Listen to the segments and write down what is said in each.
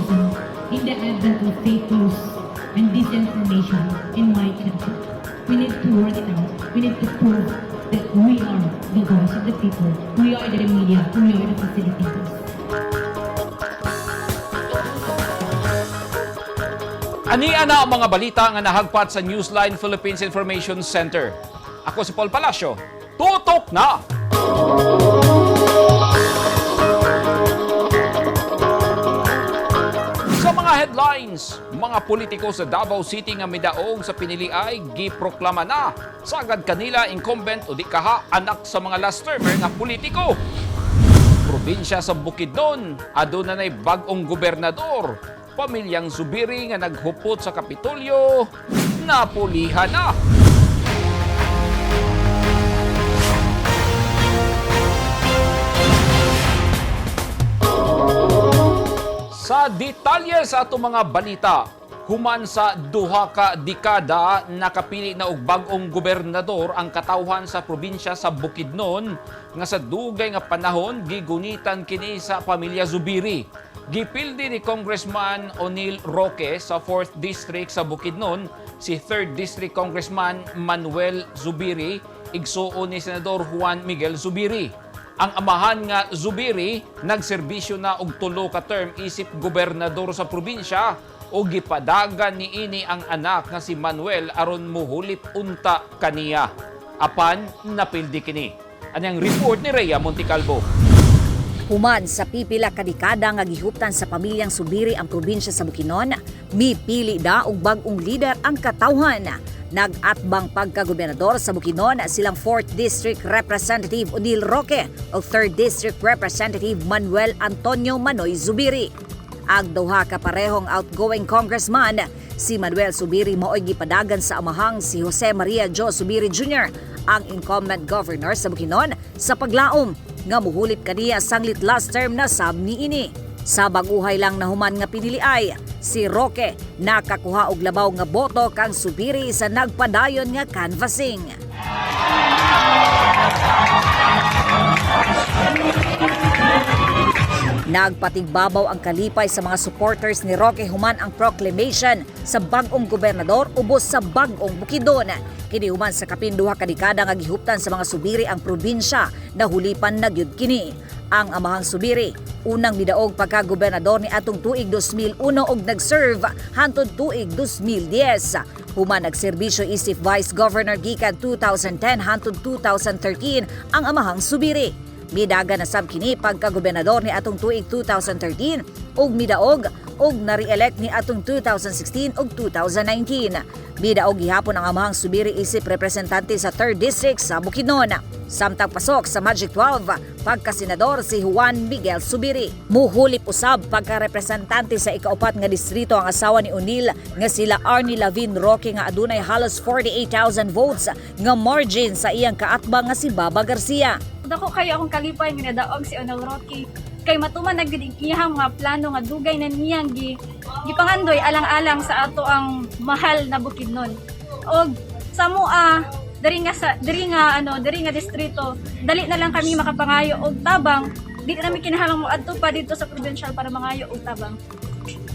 journalism in the advent of fake news and disinformation in my country. We need to work it out. We need to prove that we are the voice of the people. We are the media. We are the facilitators. Ania na ang mga balita nga nahagpat sa Newsline Philippines Information Center. Ako si Paul Palacio. Tutok na! Sa mga headlines, mga politiko sa Davao City nga midaog sa pinili ay giproklama na sagad kanila incumbent o di kaha anak sa mga last termer nga politiko. Probinsya sa Bukidnon, aduna nay bag-ong gobernador. Pamilyang Zubiri nga naghupot sa Kapitolyo, napulihan na. Sa detalye sa ato mga balita, human sa duha ka dekada nakapili na og bag-ong gobernador ang katawhan sa probinsya sa Bukidnon nga sa dugay nga panahon gigunitan kini sa pamilya Zubiri. Gipildi ni Congressman Oneil Roque sa 4th District sa Bukidnon si 3rd District Congressman Manuel Zubiri, igsuon ni Senador Juan Miguel Zubiri. Ang amahan nga Zubiri nagserbisyo na og 3 ka term isip gobernador sa probinsya o gipadagan niini ang anak nga si Manuel aron muhulip unta kaniya. Apan napildi kini. Anyang report ni Rhea Monticalvo. Human sa pipila ka dekada nga gihuptan sa pamilyang Zubiri ang probinsya sa Bukidnon, mipili da og bag-ong leader ang katawhan. Nag-atbang pagka-gobernador sa Bukidnon silang 4th District Representative Oneil Roque o 3rd District Representative Manuel Antonio Manoy Zubiri. Ang duha ka parehong outgoing congressman, si Manuel Zubiri mao'y gipadagan sa amahang si Jose Maria Jo Zubiri Jr., ang incumbent governor sa Bukidnon, sa paglaom nga muhulip kaniya sanglit last term na sab niini. Sa baguhay lang na human nga pinili ay si Roque nakakuha og labaw nga boto kang Zubiri sa nagpadayon nga canvassing. Nagpatigbabaw ang kalipay sa mga supporters ni Roque human ang proclamation sa bag-ong gobernador ubos sa bag-ong Bukidnon. Kini human sa kapinduha ka dekada nga gihuptan sa mga Zubiri ang probinsya na hulipan na gyud kini. Ang amahang Zubiri unang midaog pagka-gobernador ni atong tuig 2001 og nag-serve hantod tuig 2010. Human nagserbisyo isip Vice Governor gikan 2010 hantod 2013 ang amahang Zubiri. Midaga na sab kini pagka-gobernador ni atong tuig 2013 ug midaog og na-re-elect ni atong 2016 ug 2019. Midaog gihapon ang amahang Zubiri isip representante sa 3rd District sa Bukidnon. Samtang pasok sa Magic 12, pagka-senador si Juan Miguel Zubiri. Muhulip usab pagka-representante sa ikaupat nga distrito ang asawa ni Oneil nga sila Arnie Lavin Roque nga adunay halos 48,000 votes nga margin sa iyang kaatbang nga si Baba Garcia. Dako kayo akong kalipay nga nadaog si Oneil Roque kay matuman nagding iyang mga plano nga dugay na niyang gipangandoy alang-alang sa ato ang mahal na Bukidnon. Og sa mua diri nga distrito dali na lang kami makapangayo og tabang di na mi kinahanglan mo adto pa dito sa provincial para mangayo og tabang.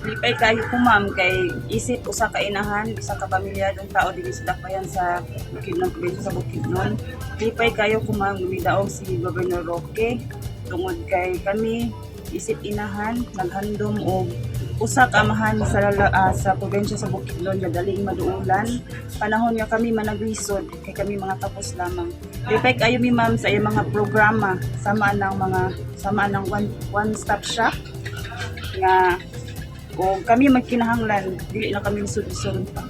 Lipay kayo po ma'am kay isip usa ka inahan, isa ka pamilyadong tao dili sa dakbayan sa Bukidnon, probinsya sa Bukidnon. Lipay kayo po ma'am gumidaog si Governor Roque tungod kay kami isip inahan naghandom og usa ka amahan sa probinsya sa Bukidnon nga dali maduulan. Panahon nga kami managlisod kay kami mga tapos lamang. Lipay kayo mi ma'am sa iyang mga programa sama ng one-stop shop nga o kami magkinahanglan dili na kami sud-sud pa.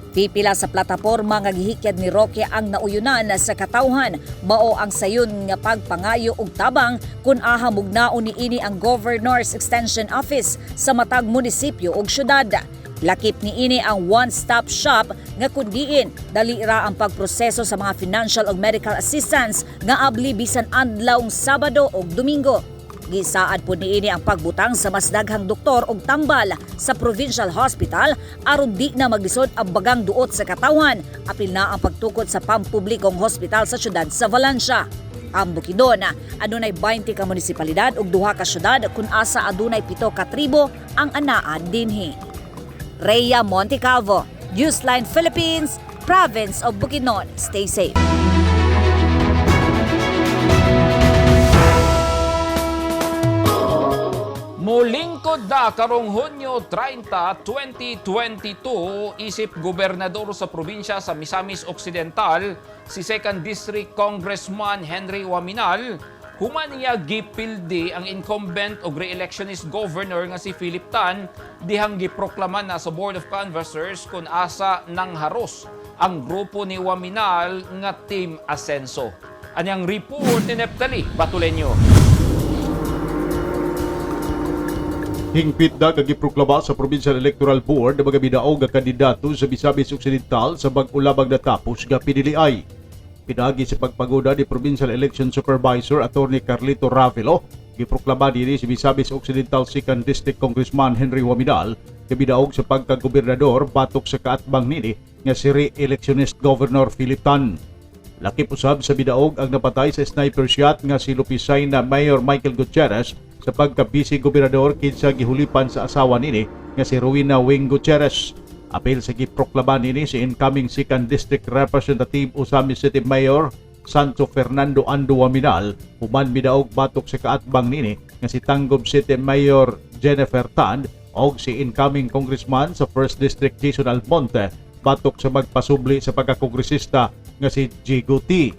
Pipila sa plataporma nga gihikyad ni Roque ang nauyunan sa katawhan mao ang sayon nga pagpangayo og tabang kun ahamog naon niini ang Governor's Extension Office sa matag munisipyo ug syudad. Lakip niini ang one-stop shop nga kundiin dali ra ang pagproseso sa mga financial ug medical assistance nga abli bisan adlawng Sabado ug Domingo. Gisaad po niini ang pagbutang sa mas daghang doktor og tambal sa provincial hospital aron di na maglisod ang bagang duot sa katawhan. Apil na ang pagtukod sa pampublikong hospital sa syudad sa Valencia. Ang Bukidnon adunay 20 ka munisipalidad ug 2 ka syudad kun asa adunay 7 ka tribo ang anaa dinhi. Rhea Montecalvo, Newsline Philippines, Province of Bukidnon. Stay safe. Mulingkod na karong Hunyo 30, 2022, isip gobernador sa probinsya sa Misamis Occidental, si 2nd District Congressman Henry Waminal, human niya gipildi ang incumbent o re-electionist governor nga si Philip Tan, dihang giproklama na sa Board of Canvassers kung asa nang haros ang grupo ni Waminal nga Team Asenso. Anyang report ni Neptali Batuleño. Hingpit na kagiproklama sa Provincial Electoral Board na mga bidaog nga kandidato sa Misamis Occidental sa bag-ulabang natapos nga piniliay. Pinagi sa pagpaguda ni Provincial Election Supervisor Atty. Carlito Ravelo, giproklama diri si Misamis Occidental 2nd District Congressman Henry Waminal nga bidaog sa pagkagobernador batok sa kaatbang nini nga si re-electionist Governor Philip Tan. Lakip usab sa bidaog ang napatay sa sniper shot nga si Lupisay na Mayor Michael Gutierrez sa pagka-vice gobernador kinsa gihulipan sa asawa nini nga si Rowena Wing Gutierrez. Apil sa giproklama nini si incoming 2nd District Representative Usami City Mayor Santo Fernando Ando Waminal, human bidaog batok sa kaatbang nini nga si Tanggob City Mayor Jennifer Tan o si incoming congressman sa 1st District Jason Almonte batok sa magpasubli sa pagkakongresista nga si Jigo T.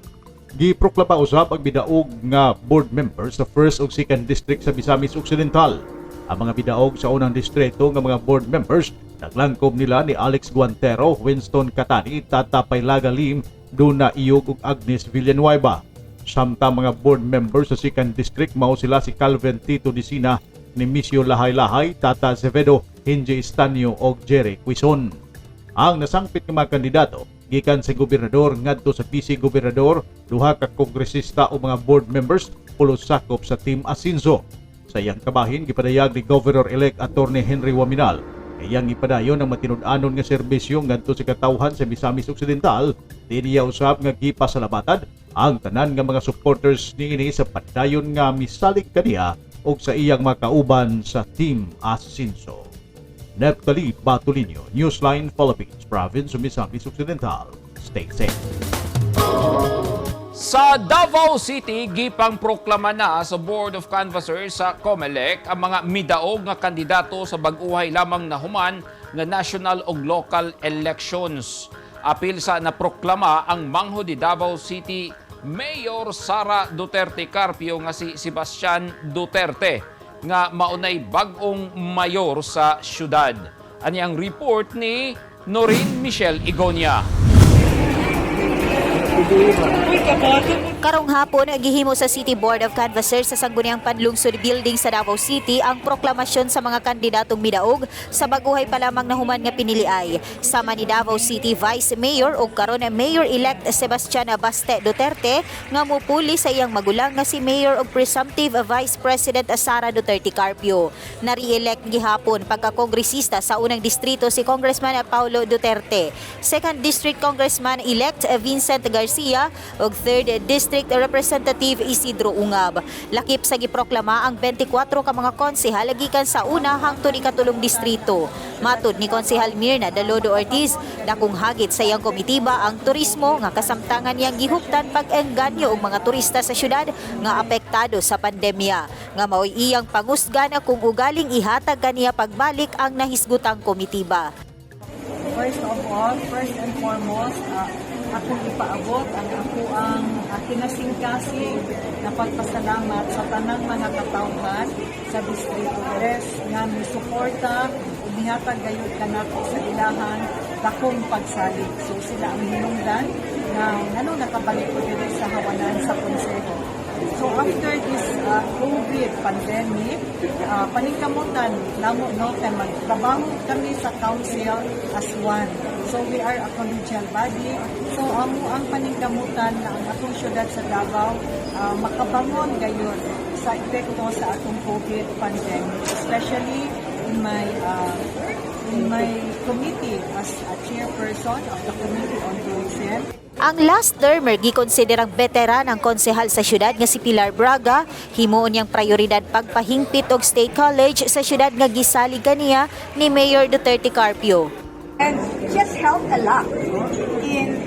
Giproklama usab ang bidaog nga board members sa 1st ug 2nd District sa Misamis Occidental. Ang mga bidaog sa unang distrito nga mga board members naglangkob nila ni Alex Guantero, Winston Catani, Tata Paylaga Lim, Duna Iyog ug Agnes Villanueva. Samtang mga board members sa 2nd District mao sila si Calvin Tito Dicina, Nemesio Lahay-Lahay, Tata Acevedo, Hinji Estanio ug Jerry Quizon. Ang nasangpit nga mga kandidato gikan sa gobernador ngadto sa vice gobernador, 2 ka kongresista o mga board members pulos sakop sa Team Asenso. Sa iyang kabahin gipadayag ni Governor-elect Atty. Henry Waminal iyang ipadayon ang matinud-anon nga serbisyo ngadto sa katawhan sa Misamis Occidental. Diniya usab nga gipasalamatan ang tanan nga mga supporters niini sa padayon nga misalig kaniya og sa iyang mga kauban sa Team Asenso. Neptali Batuleño, Newsline Philippines, Province of Misamis Occidental. Stay safe. Sa Davao City, gipang proklama na sa Board of Canvassers sa COMELEC ang mga midaog nga kandidato sa bag-uhay lamang na human nga national ug local elections. Apil sa naproklama ang mangho di Davao City Mayor Sara Duterte Carpio nga si Sebastian Duterte nga maunay bag-ong mayor sa syudad. Anyang report ni Noreen Michelle Igonia. Karong hapon, gihimo sa City Board of Canvassers sa Sangguniang Panlungsod Building sa Davao City ang proklamasyon sa mga kandidatong midaog sa baguhay pa lamang na human nga piniliay. Sama ni Davao City Vice Mayor o karon Mayor-elect Sebastian Baste Duterte nga mupuli sa iyang magulang nga si Mayor o Presumptive Vice President Sara Duterte Carpio. Na-re-elect gihapon pagka-kongresista sa unang distrito si Congressman Paulo Duterte, 2nd District Congressman-elect Vincent Garcia o 3rd District Representative Isidro Ungab. Lakip sa giproklama ang 24 ka mga konsehal gikan sa una hangtod ikatulong distrito. Matud ni Konsehal Mirna Dalodo Ortiz, dakong hagit sa iyang komitiba ang turismo nga kasamtangan niyang gihuptan pag-engganyo og mga turista sa syudad nga apektado sa pandemya. Nga mao'y iyang pangusgan kung ugaling ihatag kaniya pagbalik ang nahisgutang komitiba. First of all, first and foremost, akong ipaabot ang kinasingkasing na pagpasalamat sa tanang mga katawhan sa Distrito Tres nga misuporta o nihatag gayud kanako sa ilahan dakong pagsalig. So sila ang hinungdan na nakabalik ko dito sa hawanan sa konseho. So after this COVID pandemic, paningkamutan namo no kay magtrabaho kami sa council as one. So we are a collegial body. So ang paningkamutan na ang atong syudad sa Davao makabangon gayon sa epekto sa atong COVID pandemic, especially in in my committee as a chairperson of the Committee on Tourism. Ang last termer gikonsiderang veteran ang konsehal sa syudad nga si Pilar Braga, himuon niyang prioridad pagpahingpit og State College sa syudad nga gisalig kaniya ni Mayor Duterte Carpio. And she has helped a lot in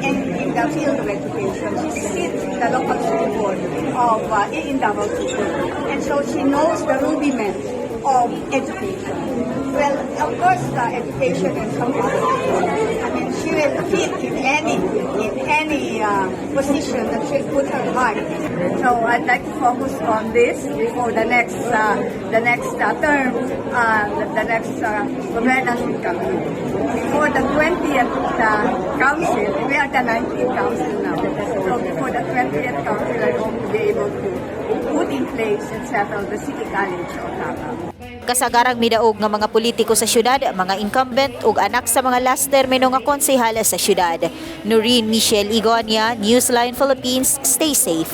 the field of education. She sits in the local school board of in Davao City, and so she knows the rudiments of education. Well, of course, education is something. I mean, she will fit in any position that she put her heart. So I'd like to focus on this before the next term, the next governance will come in. Before the 20th council, we are the 19th council now. So before the 20th council, I hope to be able to put in place and settle the City College of Davao. Kasagarang midaog nga mga politiko sa syudad, mga incumbent ug anak sa mga last termino nga konsehal sa syudad. Noreen Michelle Igonia, Newsline Philippines, stay safe.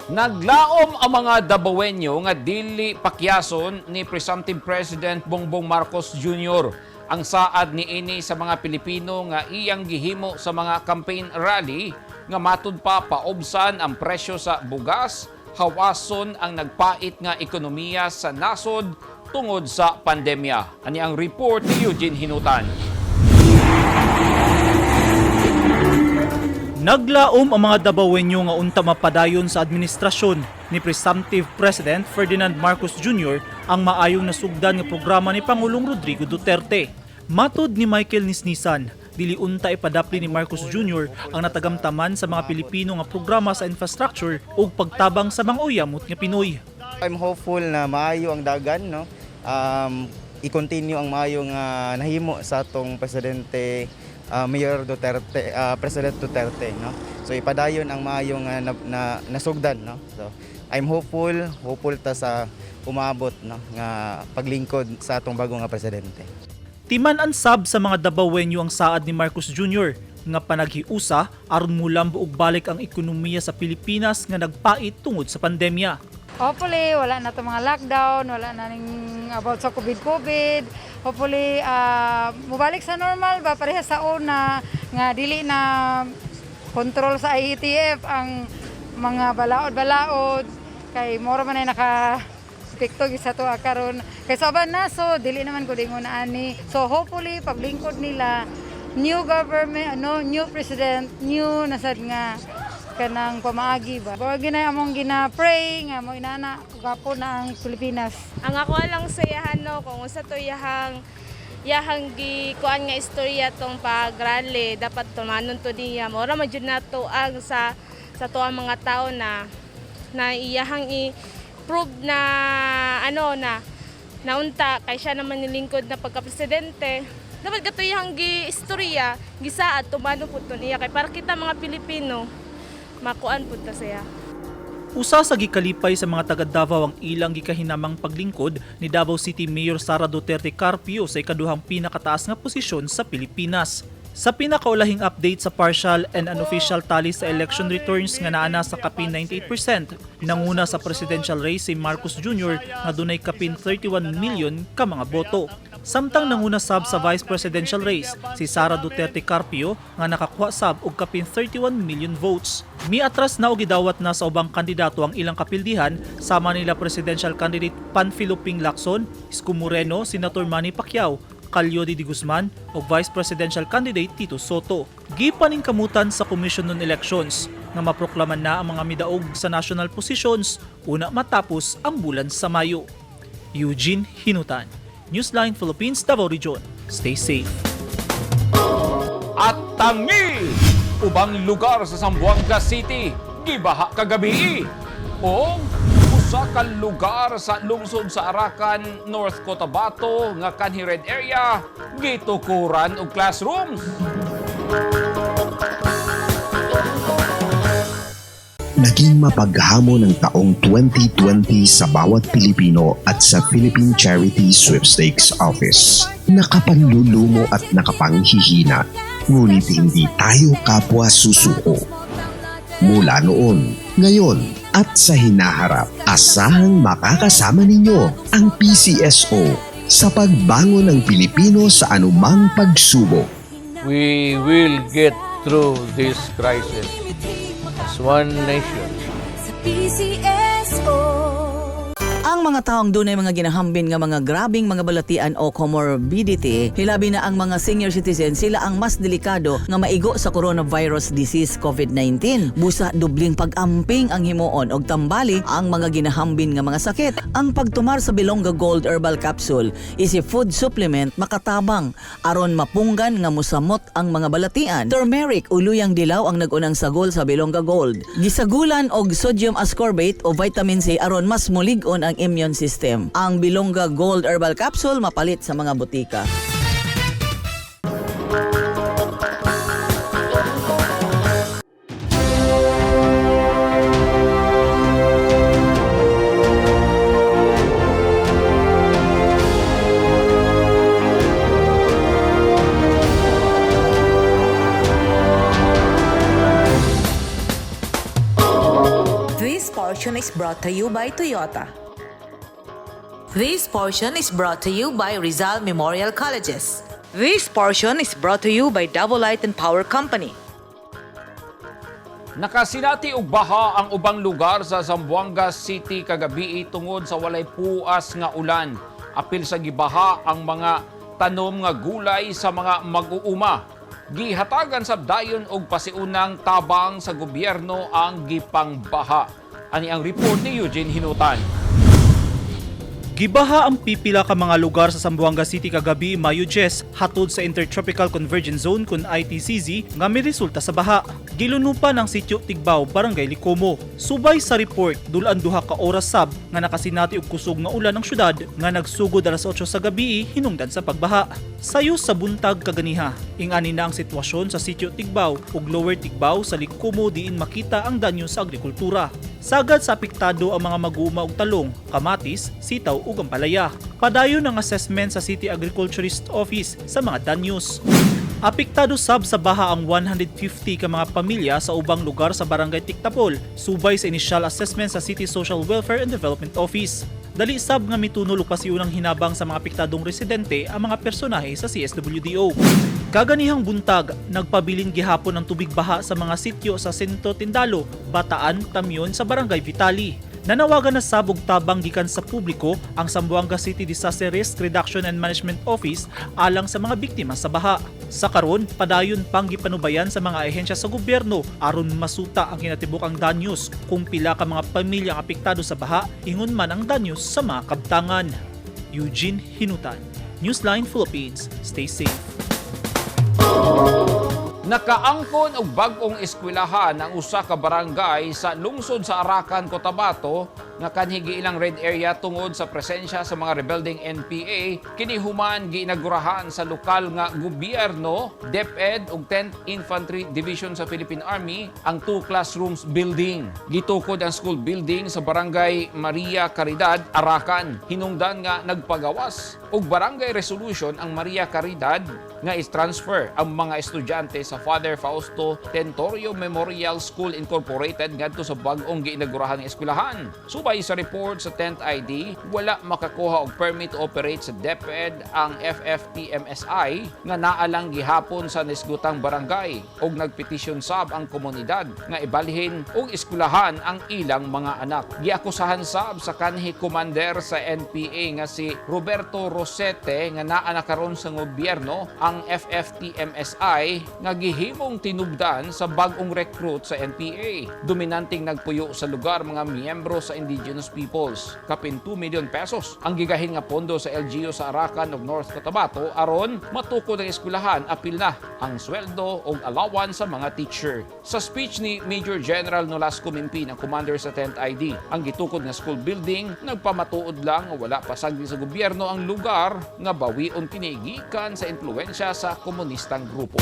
Naglaom ang mga Dabawenyo nga dili pakyason ni Presumptive President Bongbong Marcos Jr. ang saad ni ini sa mga Pilipino nga iyang gihimo sa mga campaign rally nga matud pa paubsan ang presyo sa bugas, hawason ang nagpait nga ekonomiya sa nasod tungod sa pandemya. Ani ang report ni Eugene Hinutan. Naglaom ang mga Dabawenyo nga unta mapadayon sa administrasyon ni Presumptive President Ferdinand Marcos Jr. ang maayong nasugdan nga programa ni Pangulong Rodrigo Duterte. Matud ni Michael Nisnisan, dili unta ipadapli ni Marcos Jr. ang natagamtaman sa mga Pilipino nga programa sa infrastructure ug pagtabang sa mga uyamot nga Pinoy. I'm hopeful na maayo ang dagan, no. I-continue ang maayong nahimo sa atong presidente Mayor Duterte, President Duterte, no. So ipadayon ang maayong nasugdan, no. So I'm hopeful ta sa umabot, no, nga paglingkod sa atong bago nga presidente. Timan ansab sa mga Dabawenyo ang saad ni Marcos Jr. nga panaghiusa aron mulambo og balik ang ekonomiya sa Pilipinas nga nagpait tungod sa pandemya. Hopefully wala na to mga lockdown, wala na ning about sa COVID. Hopefully mubalik sa normal ba pareha sa una nga dili na control sa IETF ang mga balaod kay moro man ay naka epekto sa to karon kay saban na so dili naman ko dingon ani. So hopefully paglingkod nila new government, new president, new nasad nga kanang pamaagi ba. Bawa ginay among gina-pray nga mo inana gapo na ang Pilipinas. Ang ako lang sa yahan no kung usa to yahang gikuan nga istorya tong pag-rally dapat tumanon to diya. Mora man jud nato ang sa to ang mga tao na iyahang prove na naunta kay siya naman nilingkod na pagka-presidente. Dapat katuyang gi-istorya, gisaad tumano pud to niya kay para kita mga Pilipino makuan pud ta siya. Usa sa gikalipay sa mga taga Davao ang ilang gikahinamang paglingkod ni Davao City Mayor Sara Duterte Carpio sa ikaduhang pinakataas nga posisyon sa Pilipinas. Sa pinakaulahing update sa partial and unofficial tally sa election returns nga naana sa kapin 98%, nanguna sa presidential race si Marcos Jr. nga dunay kapin 31 million ka mga boto. Samtang nanguna sab sa vice presidential race si Sara Duterte Carpio nga nakakuha sab og kapin 31 million votes. Miatras na og gidawat na sa ubang kandidato ang ilang kapildihan sama nila presidential candidate Panfilo Ping Lacson, Isko Moreno, Senator Manny Pacquiao, Calyodi de Guzman o Vice Presidential Candidate Tito Soto. Gipaning kamutan sa Commission on Elections na maproklaman na ang mga midaog sa national positions una matapos ang bulan sa Mayo. Eugene Hinutan, Newsline Philippines, Davao Region. Stay safe. At tangi! Ubang lugar sa Zamboanga City, gibaha kagabi. O usa ka lugar sa lungsod sa Arakan, North Cotabato nga kanhi red area gitukuran og classrooms. Naging mapaghamon ng taong 2020 sa bawat Pilipino at sa Philippine Charity Sweepstakes Office. Nakapanlulumo at nakapanghihina, ngunit hindi tayo kapwa susuko. Mula noon, ngayon, at sa hinaharap, asahang makakasama ninyo ang PCSO, sa pagbangon ng Pilipino sa anumang pagsubok. We will get through this crisis as one nation. Ang mga taong dunay mga ginahambin nga mga grabing mga balatian o comorbidity, hilabi na ang mga senior citizen, sila ang mas delikado nga maigo sa coronavirus disease COVID-19. Busa dubling pag-amping ang himuon og tambali ang mga ginahambin nga mga sakit. Ang pagtumar sa Bilonga Gold Herbal Capsule is a food supplement makatabang aron mapunggan nga musamot ang mga balatian. Turmeric uluyang dilaw ang nagunang sagol sa Bilonga Gold. Gisagulan og sodium ascorbate o vitamin C aron mas mulig-on ang immune system. Ang Bilonga Gold Herbal Capsule mapalit sa mga butika. This portion is brought to you by Toyota. This portion is brought to you by Rizal Memorial Colleges. This portion is brought to you by Double Light and Power Company. Nakasinati og baha ang ubang lugar sa Zamboanga City kagabi tungod sa walay puas nga ulan. Apil sa gibaha ang mga tanom nga gulay sa mga mag-uuma. Gihatagan sa dayon og pasiunang tabang sa gobyerno ang gipangbaha. Ani ang report ni Eugene Hinutan. Gibaha ang pipila ka mga lugar sa Zamboanga City kagabi Mayo 10 hatod sa Intertropical Convergence Zone kun ITCZ nga may resulta sa baha. Gilunupan ang sitio Tigbaw, Barangay Licomo. Subay sa report, dulan duha ka oras sab nga nakasinati og kusog nga ulan ang syudad nga nagsugod alas 8 sa gabi hinungdan sa pagbaha. Sayo sa buntag kaganiha, ingani na ang sitwasyon sa sitio Tigbaw ug Lower Tigbaw sa Licomo diin makita ang danyo sa agrikultura. Sagad sa apektado ang mga mag-uuma og talong, kamatis, sitaw ug ampalaya. Padayon ang assessment sa City Agriculturist Office sa mga danyos. Apektado sab sa baha ang 150 ka mga pamilya sa ubang lugar sa Barangay Tiktapol, subay sa initial assessment sa City Social Welfare and Development Office. Dali sab nga mitunol og pasiunang hinabang sa mga apektadong residente ang mga personahe sa CSWDO. Kaganihang buntag, nagpabilin gihapon ng tubig baha sa mga sityo sa Sento Tindalo, Bataan, Tamyon sa Barangay Vitali. Nanawagan na sabog tabang gikan sa publiko ang Zamboanga City Disaster Risk Reduction and Management Office alang sa mga biktima sa baha. Sa karon, padayon pang gipanubayan sa mga ahensya sa gobyerno aron masuta ang kinatibukang danyos kung pila ka mga pamilyang apektado sa baha ingon man ang danyos sa mga kabtangan. Eugene Hinutan, Newsline Philippines. Stay safe. Nakaangkon og bag-ong eskwelahan ang usa ka barangay sa lungsod sa Arakan, Cotabato nga kanhi ilang red area tungod sa presensya sa mga rebelding NPA. Kini human giinagurahan sa lokal nga gobyerno, DepEd ug 10th Infantry Division sa Philippine Army ang 2 classrooms building. Gitukod ang school building sa barangay Maria Caridad, Arakan. Hinungdan nga nagpagawas og barangay resolution ang Maria Caridad nga is-transfer ang mga estudyante sa Father Fausto Tentorio Memorial School Incorporated ngadto sa bag-ong giinagurahan nga eskwelahan. Subay sa report sa 10th ID, wala makakuha og permit to operate sa DepEd ang FFT-MSI nga naalang gihapon sa nisgutang barangay og nagpetisyon sab ang komunidad nga ibalhin og eskwelahan ang ilang mga anak. Giakusahan sab sa kanhi commander sa NPA nga si Roberto Rosete nga naa na karon sa gobyerno ang FFT-MSI nga gihimong tinubdan sa bag-ong recruit sa NPA. Dominanting nagpuyo sa lugar mga miyembro sa indigenous peoples. Kapin 2 million pesos ang gigahin nga pondo sa LGU sa Arakan ug North Cotabato aron matukod ang eskwelahan apil na ang sweldo ug allowance sa mga teacher. Sa speech ni Major General Nolasco Mimpin, ang commander sa 10th ID, ang gitukod nga school building nagpamatuod lang nga wala pasagdi sa gobyerno ang lugar nga bawion kini gikan sa impluwensya sa komunistang grupo.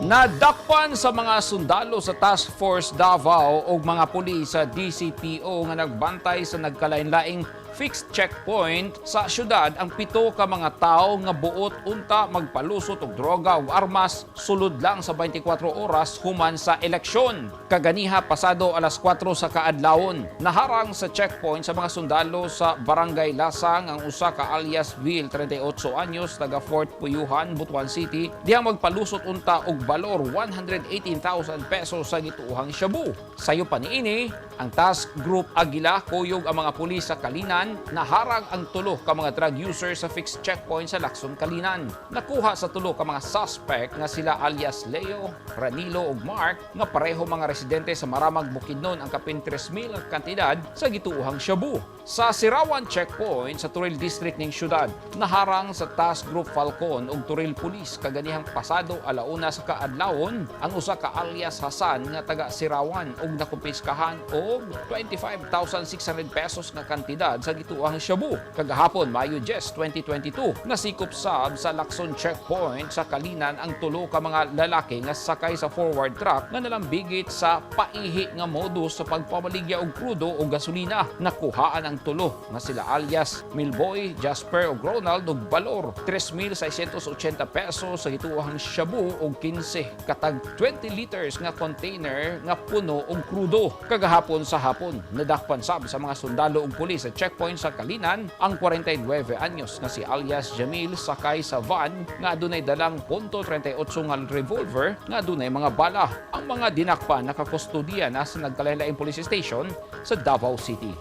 Nadakpan sa mga sundalo sa Task Force Davao o mga pulis sa DCPO nga nagbantay sa nagkalain-laing fixed checkpoint sa syudad ang 7 ka mga tawo nga buot unta magpalusot og droga ug armas sulod lang sa 24 oras human sa eleksyon. Kaganiha pasado alas 4 sa kaadlawon, naharang sa checkpoint sa mga sundalo sa Barangay Lasang ang usa ka alias Vil 38 anyos taga Fort Puyuhan, Butuan City, diyang magpalusot unta og balor 118,000 pesos sa gituuhang shabu. Sayo pa niini, ang Task Group Aguila kuyog ang mga pulis sa Kalinan, naharang ang 3 ka mga drug users sa fixed checkpoint sa Lacson, Kalinan. Nakuha sa 3 ka mga suspect nga sila alias Leo, Ranilo ug Mark nga pareho mga residente sa Maramag, Bukidnon ang kapin 3,000 ang kantidad sa gituuhang shabu. Sa Sirawan checkpoint sa Turil District ning syudad, naharang sa Task Group Falcon ug Turil Police kaganihang pasado alauna sa kaadlawon ang usa ka alias Hasan nga taga Sirawan ug nakumpiskahan og 25,600 pesos nga kantidad sa gituuhang shabu. Kagahapon Mayo 10, 2022, nasikop sab sa Lacson checkpoint sa Kalinan ang 3 ka mga lalaki nga sakay sa forward truck nga nalambigit sa paihi nga modus sa pagpamaligya og krudo o gasolina. Nakuhaan ang 3 nga sila alias Milboy, Jasper ug Ronald og balor 3,680 pesos sa gituuhang shabu og 15 katag 20 liters nga container nga puno og krudo. Kagahapon sa hapon, nadakpan sab sa mga sundalo ug pulis sa checkpoint sa Kalinan ang 49 anyos nga si alias Jamil sakay sa van nga adunay dalang .38 nga revolver nga adunay mga bala. Ang mga dinakpan nakakustodiya na sa nagkalain-laing police station sa Davao City.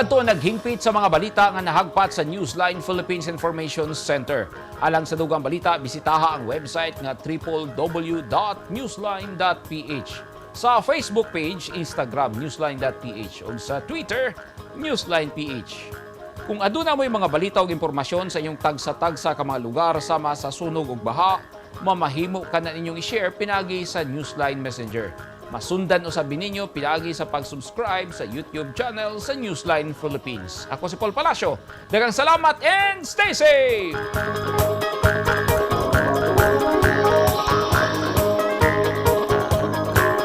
Kadto naghingpit sa mga balita nga nahagpat sa Newsline Philippines Information Center. Alang sa dugang balita, bisitaha ang website nga www.newsline.ph. Sa Facebook page, Instagram newsline.ph ug sa Twitter newsline.ph. Kung aduna mo'y mga balita ug impormasyon sa inyong tagsa-tagsa ka mga lugar sama sa sunog ug baha, mamahimo ka na ninyong i-share pinagi sa Newsline Messenger. Masundan usab ninyo pinagi sa pag-subscribe sa YouTube channel sa Newsline Philippines. Ako si Paul Palacio. Daghang salamat and stay safe!